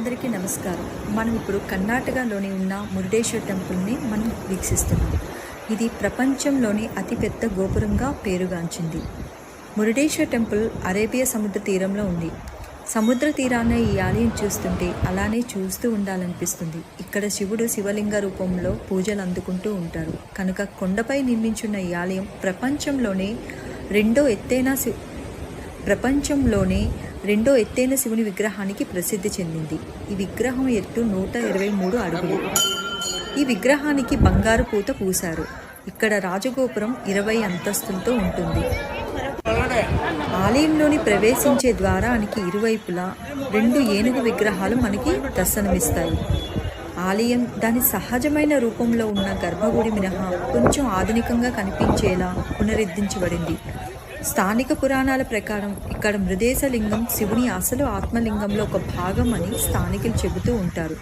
అందరికీ నమస్కారం. మనం ఇప్పుడు కర్ణాటకలోని ఉన్న మురుడేశ్వర టెంపుల్ని మనం వీక్షిస్తున్నాం. ఇది ప్రపంచంలోని అతిపెద్ద గోపురంగా పేరుగాంచింది. మురుడేశ్వర టెంపుల్ అరేబియా సముద్ర తీరంలో ఉంది. సముద్ర తీరాన ఈ ఆలయం చూస్తుంటే అలానే చూస్తూ ఉండాలనిపిస్తుంది. ఇక్కడ శివుడు శివలింగ రూపంలో పూజలు అందుకుంటూ ఉంటారు. కనుక కొండపై నిర్మించున్న ఈ ఆలయం ప్రపంచంలోనే రెండో ఎత్తైన శివుని విగ్రహానికి ప్రసిద్ధి చెందింది. ఈ విగ్రహం ఎత్తు 123 అడుగులు. ఈ విగ్రహానికి బంగారు పూత పూశారు. ఇక్కడ రాజగోపురం 20 అంతస్తులతో ఉంటుంది. ఆలయంలోని ప్రవేశించే ద్వారానికి ఇరువైపులా 2 ఏనుగు విగ్రహాలు మనకి దర్శనమిస్తాయి. ఆలయం దాని సహజమైన రూపంలో ఉన్న గర్భగుడి మినహా కొంచెం ఆధునికంగా కనిపించేలా పునరుద్ధరించబడింది. స్థానిక పురాణాల ప్రకారం ఇక్కడ మృదేశలింగం శివుని అసలు ఆత్మలింగంలో ఒక భాగం అని స్థానికులు చెబుతూ ఉంటారు.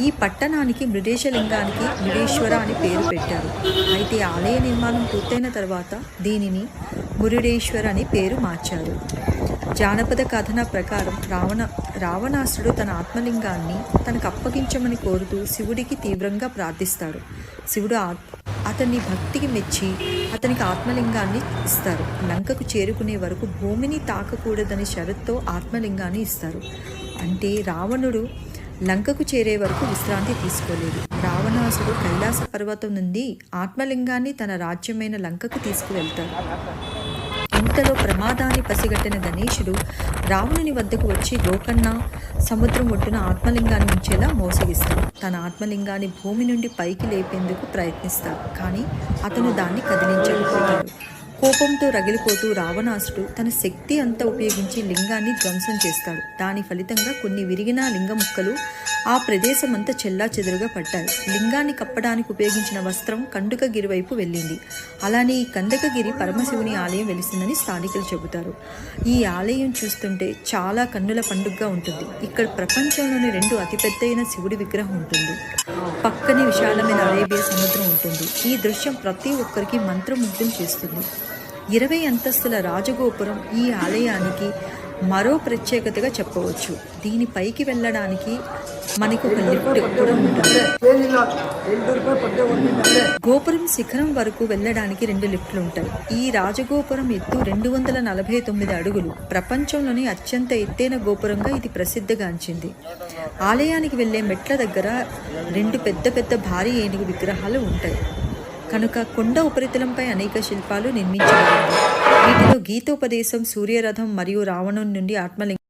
ఈ పట్టణానికి మృదేశలింగానికి మురుడేశ్వర అని పేరు పెట్టారు. అయితే ఆలయ నిర్మాణం పూర్తయిన తర్వాత దీనిని మురుడేశ్వర అని పేరు మార్చారు. జానపద కథన ప్రకారం రావణాసుడు తన ఆత్మలింగాన్ని తనకు అప్పగించమని కోరుతూ శివుడికి తీవ్రంగా ప్రార్థిస్తాడు. శివుడు అతన్ని భక్తికి మెచ్చి అతనికి ఆత్మలింగాన్ని ఇస్తారు. లంకకు చేరుకునే వరకు భూమిని తాకకూడదని షరత్తో ఆత్మలింగాన్ని ఇస్తారు. అంటే రావణుడు లంకకు చేరే వరకు విశ్రాంతి తీసుకోలేదు. రావణాసుడు కైలాస పర్వతం నుండి ఆత్మలింగాన్ని తన రాజ్యమైన లంకకు తీసుకువెళ్తాడు. ఇంతలో ప్రమాదాన్ని పసిగట్టిన గణేశుడు రావణుని వద్దకు వచ్చి గోకర్ణ సముద్రం ఒడ్డున ఆత్మలింగాన్ని ఉంచేలా మోసగిస్తాడు. తన ఆత్మలింగాన్ని భూమి నుండి పైకి లేపేందుకు ప్రయత్నిస్తాడు. కానీ అతను దాన్ని కదిలించకపోతాడు. కోపంతో రగిలిపోతూ రావణాసుడు తన శక్తి అంతా ఉపయోగించి లింగాన్ని ధ్వంసం చేస్తాడు. దాని ఫలితంగా కొన్ని విరిగిన లింగ ముక్కలు ఆ ప్రదేశం అంతా చెల్లా చెదురుగా పడ్డాయి. లింగాన్ని కప్పడానికి ఉపయోగించిన వస్త్రం కందకగిరి వైపు వెళ్ళింది. అలానే ఈ కందకగిరి పరమశివుని ఆలయం వెలిసిందని స్థానికులు చెబుతారు. ఈ ఆలయం చూస్తుంటే చాలా కన్నుల పండుగగా ఉంటుంది. ఇక్కడ ప్రపంచంలోని 2 అతిపెద్దైన శివుడి విగ్రహం ఉంటుంది. పక్కనే విశాలమైన అరేబియా సముద్రం ఉంటుంది. ఈ దృశ్యం ప్రతి ఒక్కరికి మంత్రముగ్ధం చేస్తుంది. 20 అంతస్తుల రాజగోపురం ఈ ఆలయానికి మరో ప్రత్యేకతగా చెప్పవచ్చు. దీనిపైకి వెళ్ళడానికి మనకు ఒక లిఫ్ట్ కూడా ఉంటుంది. గోపురం శిఖరం వరకు వెళ్ళడానికి 2 లిఫ్ట్లు ఉంటాయి. ఈ రాజగోపురం ఎత్తు 249 అడుగులు. ప్రపంచంలోని అత్యంత ఎత్తైన గోపురంగా ఇది ప్రసిద్ధిగాంచింది. ఆలయానికి వెళ్లే మెట్ల దగ్గర 2 పెద్ద భారీ ఏనుగు విగ్రహాలు ఉంటాయి. కనుక కొండ ఉపరితలంపై అనేక శిల్పాలు నిర్మించబడింది. వీటిలో గీతోపదేశం, సూర్యరథం మరియు రావణుని నుండి ఆత్మలింగం